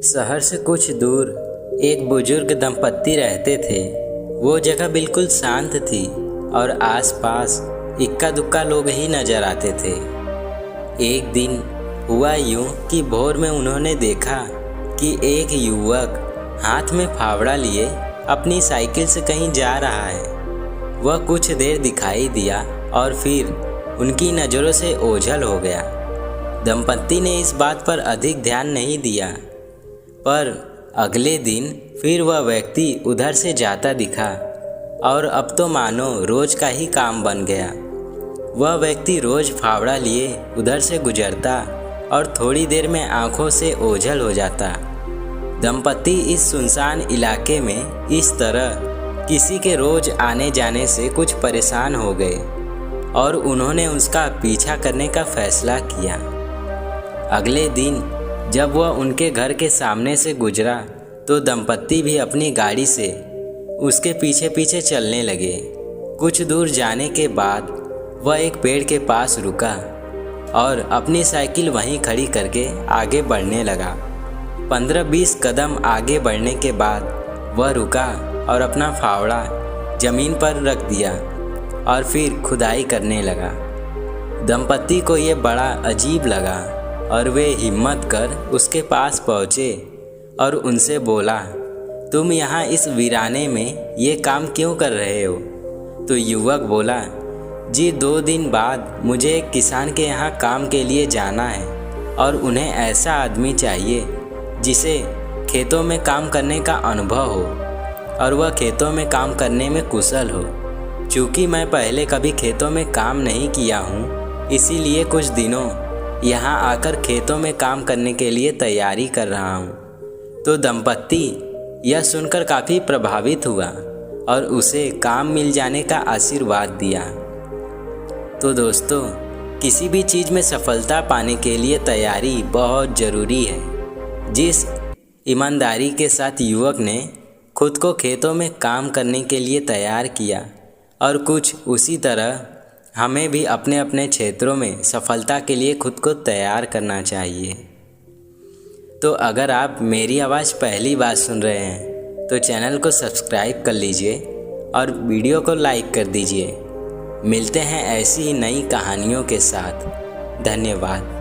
शहर से कुछ दूर एक बुजुर्ग दंपत्ति रहते थे। वो जगह बिल्कुल शांत थी और आसपास इक्का दुक्का लोग ही नजर आते थे। एक दिन हुआ यूं कि भोर में उन्होंने देखा कि एक युवक हाथ में फावड़ा लिए अपनी साइकिल से कहीं जा रहा है। वह कुछ देर दिखाई दिया और फिर उनकी नज़रों से ओझल हो गया। दंपत्ति ने इस बात पर अधिक ध्यान नहीं दिया, पर अगले दिन फिर वह व्यक्ति उधर से जाता दिखा और अब तो मानो रोज का ही काम बन गया। वह व्यक्ति रोज फावड़ा लिए उधर से गुजरता और थोड़ी देर में आंखों से ओझल हो जाता। दंपत्ति इस सुनसान इलाके में इस तरह किसी के रोज आने जाने से कुछ परेशान हो गए और उन्होंने उसका पीछा करने का फैसला किया। अगले दिन जब वह उनके घर के सामने से गुजरा तो दंपत्ति भी अपनी गाड़ी से उसके पीछे पीछे चलने लगे। कुछ दूर जाने के बाद वह एक पेड़ के पास रुका और अपनी साइकिल वहीं खड़ी करके आगे बढ़ने लगा। 15-20 कदम आगे बढ़ने के बाद वह रुका और अपना फावड़ा जमीन पर रख दिया और फिर खुदाई करने लगा। दंपत्ति को ये बड़ा अजीब लगा और वे हिम्मत कर उसके पास पहुँचे और उनसे बोला, तुम यहाँ इस वीराने में ये काम क्यों कर रहे हो? तो युवक बोला, जी 2 दिन बाद मुझे एक किसान के यहाँ काम के लिए जाना है और उन्हें ऐसा आदमी चाहिए जिसे खेतों में काम करने का अनुभव हो और वह खेतों में काम करने में कुशल हो। चूँकि मैं पहले कभी खेतों में काम नहीं किया हूँ, इसीलिए कुछ दिनों यहाँ आकर खेतों में काम करने के लिए तैयारी कर रहा हूँ। तो दंपत्ति यह सुनकर काफ़ी प्रभावित हुआ और उसे काम मिल जाने का आशीर्वाद दिया। तो दोस्तों, किसी भी चीज़ में सफलता पाने के लिए तैयारी बहुत ज़रूरी है। जिस ईमानदारी के साथ युवक ने खुद को खेतों में काम करने के लिए तैयार किया और कुछ उसी तरह हमें भी अपने अपने क्षेत्रों में सफलता के लिए खुद को तैयार करना चाहिए। तो अगर आप मेरी आवाज़ पहली बार सुन रहे हैं तो चैनल को सब्सक्राइब कर लीजिए और वीडियो को लाइक कर दीजिए। मिलते हैं ऐसी ही नई कहानियों के साथ। धन्यवाद।